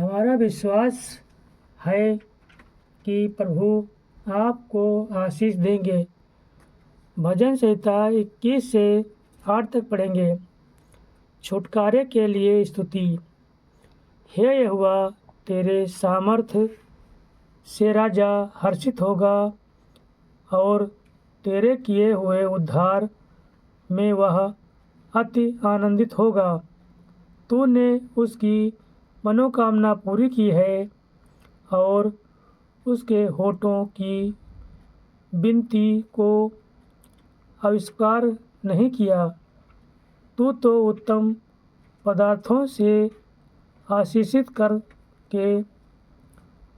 हमारा विश्वास है कि प्रभु आपको आशीष देंगे। भजन संहिता 21 से 8 तक पढ़ेंगे। छुटकारे के लिए स्तुति। हे यहोवा, तेरे सामर्थ्य से राजा हर्षित होगा और तेरे किए हुए उद्धार में वह अति आनंदित होगा। तूने उसकी मनोकामना पूरी की है और उसके होठों की विनती को आविष्कार नहीं किया। तू तो उत्तम पदार्थों से आशीषित करके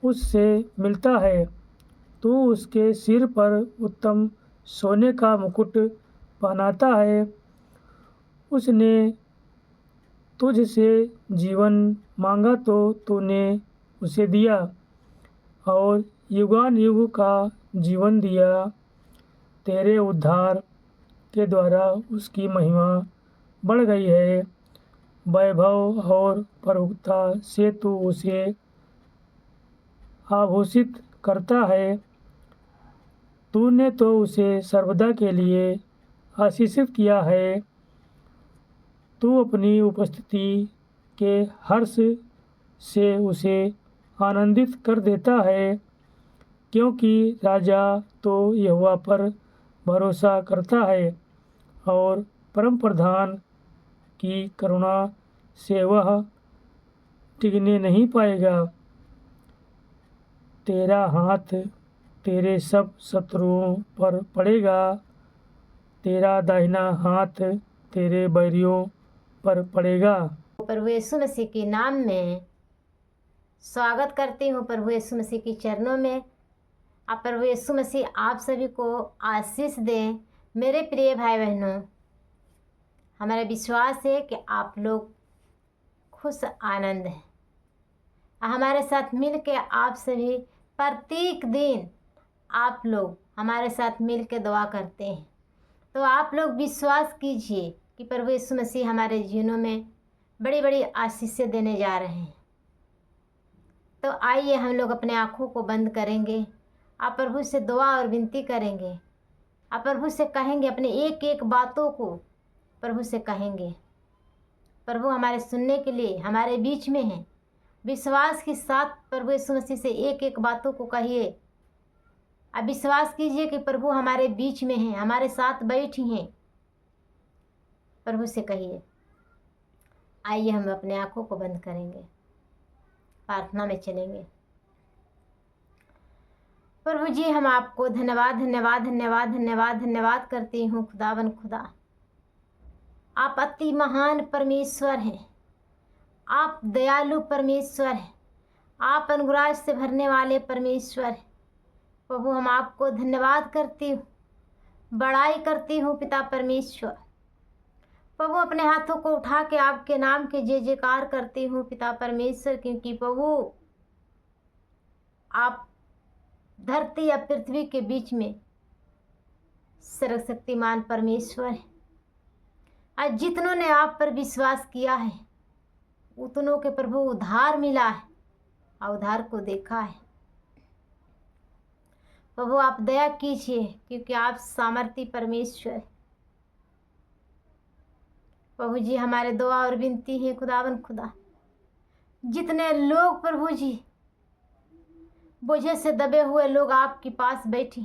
उससे मिलता है। तू उसके सिर पर उत्तम सोने का मुकुट पहनाता है। उसने तुझसे जीवन मांगा तो तूने उसे दिया और युगानुयुग का जीवन दिया। तेरे उद्धार के द्वारा उसकी महिमा बढ़ गई है। वैभव और प्रभुता से तू उसे आभूषित करता है। तूने तो उसे सर्वदा के लिए आशीषित किया है। तू अपनी उपस्थिति के हर्ष से उसे आनंदित कर देता है, क्योंकि राजा तो यहोवा पर भरोसा करता है और परम प्रधान की करुणा से वह टिकने नहीं पाएगा। तेरा हाथ तेरे सब शत्रुओं पर पड़ेगा। तेरा दाहिना हाथ तेरे बैरियों पर पड़ेगा। प्रभु यीशु मसीह के नाम में स्वागत करती हूँ। प्रभु यीशु मसीह के चरणों में आप प्रभु यीशु मसीह आप सभी को आशीष दें। मेरे प्रिय भाई बहनों, हमारा विश्वास है कि आप लोग खुश आनंद हैं। हमारे साथ मिल के आप सभी प्रत्येक दिन आप लोग हमारे साथ मिल के दुआ करते हैं। तो आप लोग विश्वास कीजिए कि प्रभु यीशु मसीह हमारे जीवनों में बड़ी बड़ी आशीषें देने जा रहे हैं। तो आइए हम लोग अपने आँखों को बंद करेंगे। आप प्रभु से दुआ और विनती करेंगे। आप प्रभु से कहेंगे, अपने एक एक बातों को प्रभु से कहेंगे। प्रभु हमारे सुनने के लिए हमारे बीच में हैं। विश्वास के साथ प्रभु यीशु मसीह से एक एक बातों को कहिए। आप विश्वास कीजिए कि प्रभु हमारे बीच में हैं, हमारे साथ बैठी हैं। प्रभु से कहिए। आइए हम अपने आँखों को बंद करेंगे, प्रार्थना में चलेंगे। प्रभु जी, हम आपको धन्यवाद धन्यवाद धन्यवाद धन्यवाद धन्यवाद करती हूँ। खुदावन खुदा, आप अति महान परमेश्वर हैं। आप दयालु परमेश्वर हैं। आप अनुग्रह से भरने वाले परमेश्वर हैं। प्रभु, हम आपको धन्यवाद करती हूँ, बड़ाई करती हूँ पिता परमेश्वर। प्रभु, अपने हाथों को उठा के आपके नाम के जय जयकार करती हूँ पिता परमेश्वर, क्योंकि प्रभु आप धरती या पृथ्वी के बीच में सर्वशक्तिमान परमेश्वर है। आज जितनों ने आप पर विश्वास किया है उतनों के प्रभु उद्धार मिला है और उद्धार को देखा है। प्रभु, आप दया कीजिए, क्योंकि आप सामर्थी परमेश्वर है। प्रभु जी, हमारे दुआ और विनती है खुदावन खुदा, जितने लोग प्रभु जी बोझे से दबे हुए लोग आपके पास बैठी,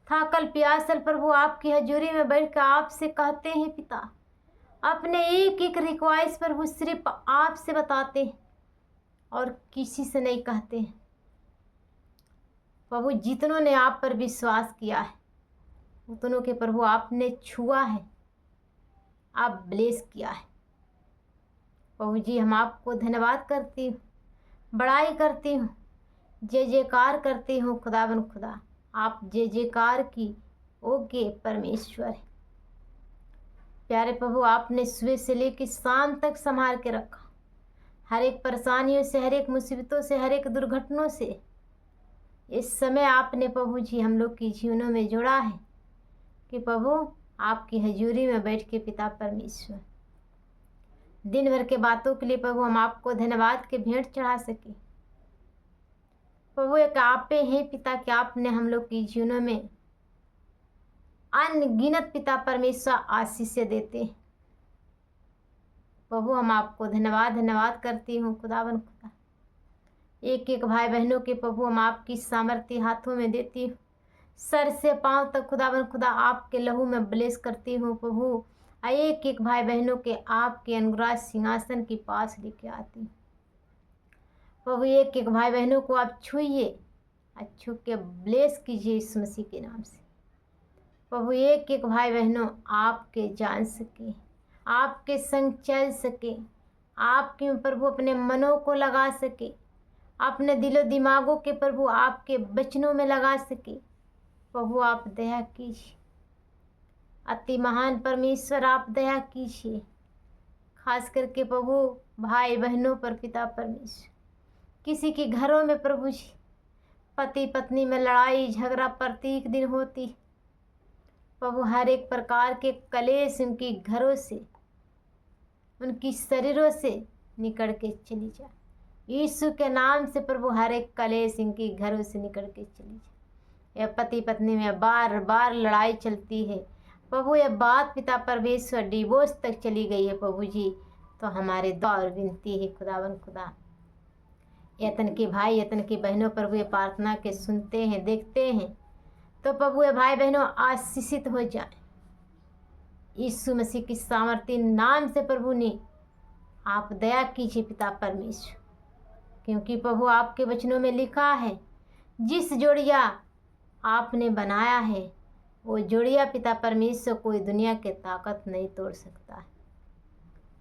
थाकल प्यासल प्रभु आपकी हजूरी में बैठ कर आपसे कहते हैं पिता, अपने एक एक रिक्वाइस्ट प्रभु सिर्फ आपसे बताते हैं और किसी से नहीं कहते हैं। प्रभु, जितनों ने आप पर विश्वास किया है उतनों के प्रभु आपने छुआ है, आप ब्लेस किया है। प्रभु जी, हम आपको धन्यवाद करती हूँ, बड़ाई करती हूँ, जय जयकार करती हूँ खुदावन खुदा। आप जय जयकार की ओके परमेश्वर है। प्यारे प्रभु, आपने सुबह से लेकर शाम तक संभाल के रखा। हर एक परेशानियों से, हर एक मुसीबतों से, हर एक दुर्घटनाओं से इस समय आपने प्रभु जी हम लोग की जीवनों में जोड़ा है कि प्रभु आपकी हजूरी में बैठ के पिता परमेश्वर दिन भर के बातों के लिए प्रभु हम आपको धन्यवाद के भेंट चढ़ा सके। प्रभु एक आप पे हैं पिता कि आपने हम लोग की जीवनों में अनगिनत पिता परमेश्वर आशीष से देते हैं। प्रभु हम आपको धन्यवाद करती हूँ खुदावन खुदा। एक एक भाई बहनों के प्रभु हम आपकी सामर्थ्य हाथों में देती हूँ। सर से पांव तक खुदावन खुदा आपके लहू में ब्लेस करती हूँ प्रभु। एक एक भाई बहनों के आपके अनुग्रह सिंहासन के पास लेके आती हूँ प्रभु। एक एक भाई बहनों को आप छूइए, छू के ब्लेस कीजिए यीशु मसीह के नाम से प्रभु। एक एक भाई बहनों आपके जान सके, आपके संग चल सके, आपके प्रभु अपने मनों को लगा सके, अपने दिलो दिमागों के प्रभु आपके वचनों में लगा सके प्रभु। आप दया कीजिए, अति महान परमेश्वर आप दया कीजिए, खास करके प्रभु भाई बहनों पर पिता परमेश्वर। किसी के घरों में प्रभु जी पति पत्नी में लड़ाई झगड़ा प्रत्येक दिन होती प्रभु। हर एक प्रकार के कलेश उनकी घरों से, उनकी शरीरों से निकल के चली जाए यीशु के नाम से प्रभु। हर एक कलेश इनकी घरों से निकल के चली जाए। यह पति पत्नी में बार बार लड़ाई चलती है प्रभु, यह बात पिता परमेश्वर डिवोर्स तक चली गई है प्रभु जी। तो हमारे दुआ और विनती है खुदावन खुदा, यतन के भाई यतन की बहनों प्रभु ये प्रार्थना के सुनते हैं देखते हैं तो प्रभु ये भाई बहनों आशीषित हो जाए यीशु मसीह की सामर्थ्य नाम से प्रभु ने। आप दया कीजिए पिता परमेश्वर, क्योंकि प्रभु आपके वचनों में लिखा है जिस जोड़िया आपने बनाया है वो जोड़िया पिता परमेश्वर कोई दुनिया के ताकत नहीं तोड़ सकता है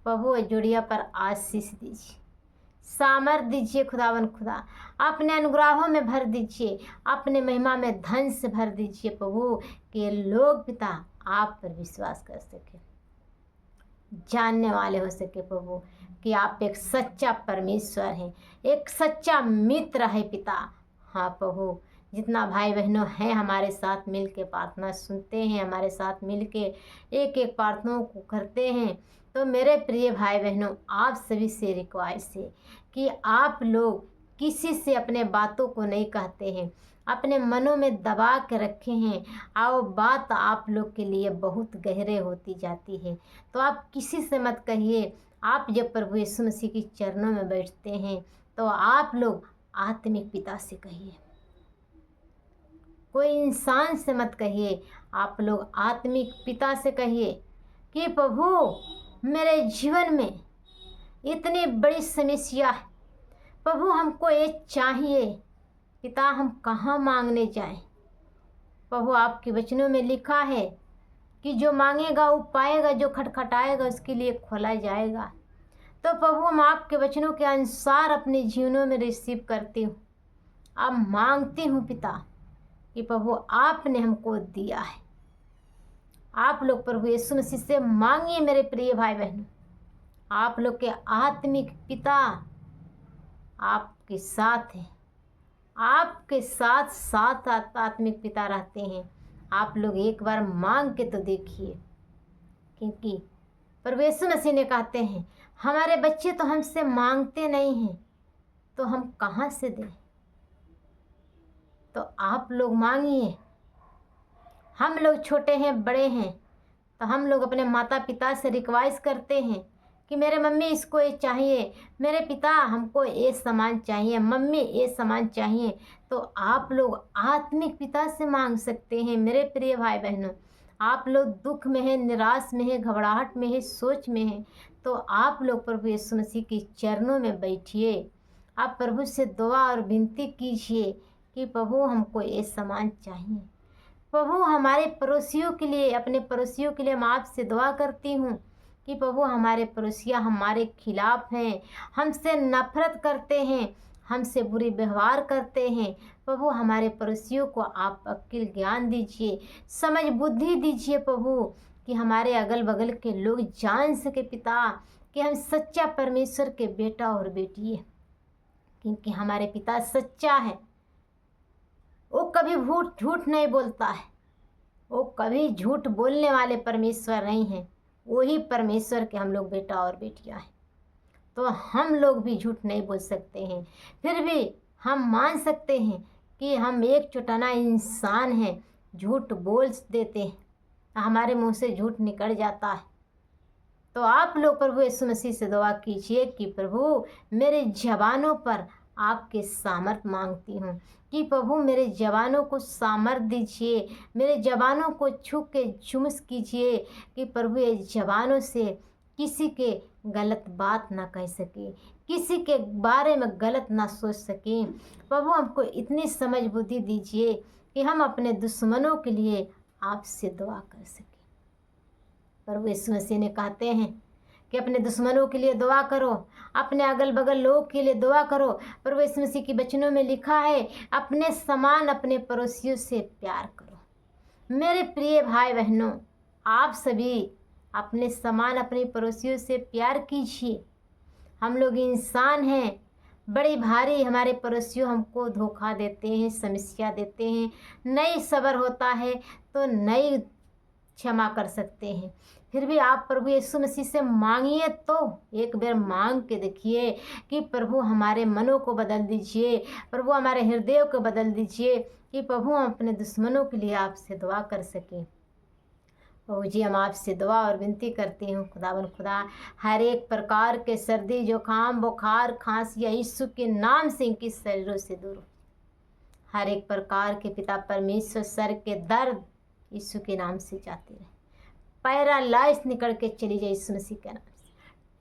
प्रभु। जोड़िया पर आशीष दीजिए, सामर्थ दीजिए खुदावन खुदा, अपने अनुग्रहों में भर दीजिए, अपने महिमा में धन से भर दीजिए प्रभु कि लोग पिता आप पर विश्वास कर सके, जानने वाले हो सके प्रभु कि आप एक सच्चा परमेश्वर हैं, एक सच्चा मित्र है पिता। हाँ प्रभु, जितना भाई बहनों हैं हमारे साथ मिल के प्रार्थना सुनते हैं, हमारे साथ मिल के एक एक प्रार्थनाओं को करते हैं, तो मेरे प्रिय भाई बहनों आप सभी से रिक्वेस्ट है कि आप लोग किसी से अपने बातों को नहीं कहते हैं, अपने मनों में दबा के रखे हैं और बात आप लोग के लिए बहुत गहरे होती जाती है। तो आप किसी से मत कहिए। आप जब प्रभु यीशु मसीह की चरणों में बैठते हैं तो आप लोग आत्मिक पिता से कहिए, कोई इंसान से मत कहिए, आप लोग आत्मिक पिता से कहिए कि प्रभु मेरे जीवन में इतनी बड़ी समस्या है प्रभु, हमको ये चाहिए पिता, हम कहाँ मांगने जाएं। प्रभु आपके वचनों में लिखा है कि जो मांगेगा वो पाएगा, जो खटखटाएगा उसके लिए खोला जाएगा। तो प्रभु हम आपके वचनों के अनुसार अपने जीवनों में रिसीव करती हूँ, अब मांगती हूँ पिता कि प्रभु आपने हमको दिया है। आप लोग प्रभु यीशु मसीह से मांगिए मेरे प्रिय भाई बहनों, आप लोग के आत्मिक पिता आपके साथ हैं, आपके साथ साथ आत्मिक पिता रहते हैं। आप लोग एक बार मांग के तो देखिए, क्योंकि प्रभु यीशु मसीह ने कहते हैं हमारे बच्चे तो हमसे मांगते नहीं हैं तो हम कहाँ से दें। तो आप लोग मांगिए। हम लोग छोटे हैं बड़े हैं तो हम लोग अपने माता पिता से रिक्वेस्ट करते हैं कि मेरे मम्मी इसको ये चाहिए, मेरे पिता हमको ये सामान चाहिए, मम्मी ये सामान चाहिए। तो आप लोग आत्मिक पिता से मांग सकते हैं। मेरे प्रिय भाई बहनों, आप लोग दुख में हैं, निराश में हैं, घबराहट में हैं, सोच में हैं, तो आप लोग प्रभु यीशु मसीह के चरणों में बैठिए। आप प्रभु से दुआ और विनती कीजिए कि प्रभु हमको ये सामान चाहिए। प्रभु हमारे पड़ोसियों के लिए, अपने पड़ोसियों के लिए मैं आपसे दुआ करती हूँ कि प्रभु हमारे पड़ोसियाँ हमारे खिलाफ हैं, हमसे नफरत करते हैं, हमसे बुरी व्यवहार करते हैं। प्रभु हमारे पड़ोसियों को आप अक्ल ज्ञान दीजिए, समझ बुद्धि दीजिए प्रभु, कि हमारे अगल बगल के लोग जान सके पिता कि हम सच्चा परमेश्वर के बेटा और बेटी है, क्योंकि हमारे पिता सच्चा है। वो कभी झूठ नहीं बोलता है, वो कभी झूठ बोलने वाले परमेश्वर नहीं हैं। वही परमेश्वर के हम लोग बेटा और बेटियां हैं। तो हम लोग भी झूठ नहीं बोल सकते हैं। फिर भी हम मान सकते हैं कि हम एक चौटाना इंसान हैं, झूठ बोल देते हैं, हमारे मुंह से झूठ निकल जाता है। तो आप लोग प्रभु यीशु मसीह से दुआ कीजिए कि प्रभु मेरे जवानों पर आपके सामर्थ मांगती हूँ कि प्रभु मेरे जवानों को सामर्थ दीजिए, मेरे जवानों को छू के चुम्स कीजिए कि प्रभु ये जवानों से किसी के गलत बात ना कह सके, किसी के बारे में गलत ना सोच सकें। प्रभु हमको इतनी समझ बुद्धि दीजिए कि हम अपने दुश्मनों के लिए आपसे दुआ कर सकें। प्रभु यीशु मसीह ने कहते हैं कि अपने दुश्मनों के लिए दुआ करो, अपने अगल बगल लोगों के लिए दुआ करो। प्रभु यीशु मसीह के वचनों में लिखा है, अपने समान अपने पड़ोसियों से प्यार करो। मेरे प्रिय भाई बहनों, आप सभी अपने समान अपने पड़ोसियों से प्यार कीजिए। हम लोग इंसान हैं, बड़ी भारी हमारे पड़ोसियों हमको धोखा देते हैं, समस्या देते हैं, नहीं सब्र होता है तो नहीं क्षमा कर सकते हैं। फिर भी आप प्रभु यीशु मसीह से मांगिए, तो एक बार मांग के देखिए कि प्रभु हमारे मनों को बदल दीजिए, प्रभु हमारे हृदयों को बदल दीजिए कि प्रभु हम अपने दुश्मनों के लिए आपसे दुआ कर सकें। प्रभु जी, हम आपसे दुआ और विनती करती हूँ खुदावन खुदा, हर एक प्रकार के सर्दी जुकाम बुखार खांसी यीशु के नाम से इनकी शरीरों से दूर हो। हर एक प्रकार के पिता परमेश्वर सर के दर्द यीशु के नाम से जाते रहे, पैरालाइज निकल के चली जाए यीशु मसीह के नाम से,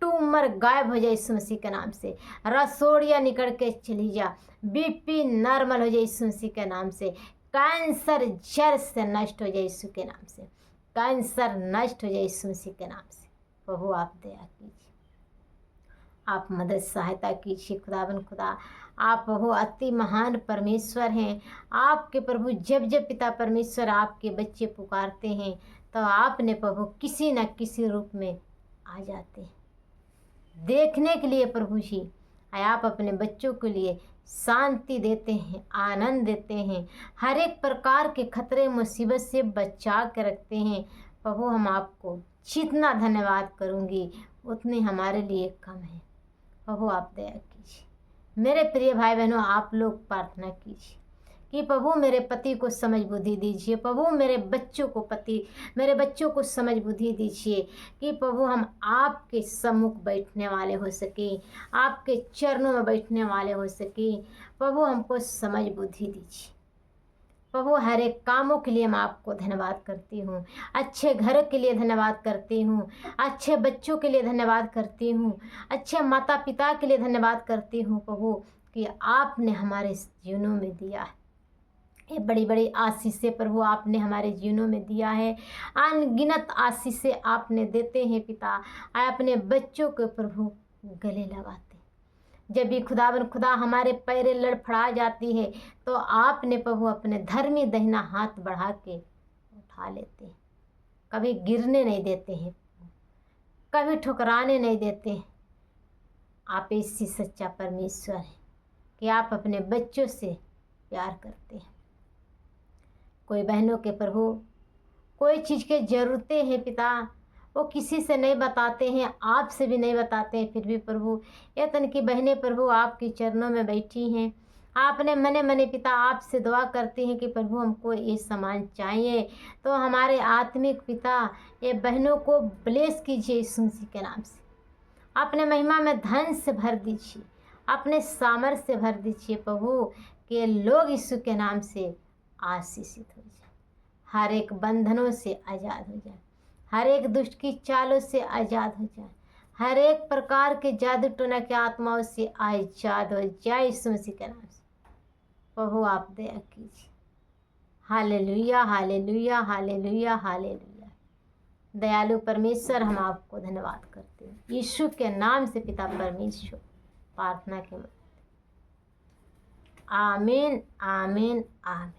ट्यूमर गायब हो जाए यीशु मसीह के नाम से, रसोड़ियाँ निकल के चली जा, बीपी नॉर्मल हो जाए यीशु मसीह के नाम से, कैंसर जड़ से नष्ट हो जाए यीशु के नाम से, कैंसर नष्ट हो जाए यीशु मसीह के नाम से। प्रभु आप दया कीजिए, आप मदद सहायता कीजिए खुदावन खुदा। आप प्रभु अति महान परमेश्वर हैं। आपके प्रभु जब जब पिता परमेश्वर आपके बच्चे पुकारते हैं तो आपने प्रभु किसी न किसी रूप में आ जाते हैं देखने के लिए। प्रभु जी, आप अपने बच्चों के लिए शांति देते हैं, आनंद देते हैं, हर एक प्रकार के खतरे मुसीबत से बचा के रखते हैं। प्रभु हम आपको जितना धन्यवाद करूँगी उतने हमारे लिए कम है। प्रभु आप दया कीजिए। मेरे प्रिय भाई बहनों, आप लोग प्रार्थना कीजिए कि प्रभु मेरे पति को समझ बुद्धि दीजिए, प्रभु मेरे बच्चों को समझ बुद्धि दीजिए कि प्रभु हम आपके सम्मुख बैठने वाले हो सके, आपके चरणों में बैठने वाले हो सके। प्रभु हमको समझ बुद्धि दीजिए। प्रभु हर एक कामों के लिए मैं आपको धन्यवाद करती हूँ, अच्छे घर के लिए धन्यवाद करती हूँ, अच्छे बच्चों के लिए धन्यवाद करती हूँ, अच्छे माता पिता के लिए धन्यवाद करती हूँ प्रभु कि आपने हमारे जीवनों में दिया है। ये बड़ी बड़ी आशीषें प्रभु आपने हमारे जीवनों में दिया है, अनगिनत आशीषें आपने देते हैं पिता। अपने बच्चों को प्रभु गले लगाते, जब भी खुदावन खुदा हमारे पैरें लड़खड़ा जाती है तो आपने प्रभु अपने धर्मी दाहिना हाथ बढ़ा के उठा लेते हैं, कभी गिरने नहीं देते हैं, कभी ठुकराने नहीं देते हैं। आप ऐसी सच्चा परमेश्वर हैं कि आप अपने बच्चों से प्यार करते हैं। कोई बहनों के प्रभु कोई चीज़ के ज़रूरतें हैं पिता, वो किसी से नहीं बताते हैं, आपसे भी नहीं बताते हैं, फिर भी प्रभु ये तन की बहनें प्रभु आपके चरणों में बैठी हैं। आपने मने मने पिता आपसे दुआ करती हैं कि प्रभु हमको ये सामान चाहिए। तो हमारे आत्मिक पिता ये बहनों को ब्लेस कीजिए यीशु मसीह के नाम से, अपने महिमा में धन से भर दीजिए, अपने सामर्थ्य से भर दीजिए प्रभु कि लोग यीशु के नाम से आशीषित हो जाए, हर एक बंधनों से आज़ाद हो जाए, हर एक दुष्ट की चालों से आज़ाद हो जाए, हर एक प्रकार के जादू टोना की आत्माओं से आज़ाद हो जाए यीशु मसीह के नाम से। प्रभु आप दया कीजिए। Hallelujah hallelujah hallelujah hallelujah. दयालु परमेश्वर हम आपको धन्यवाद करते हैं यीशु के नाम से पिता परमेश्वर, प्रार्थना के आमीन आमीन आमीन।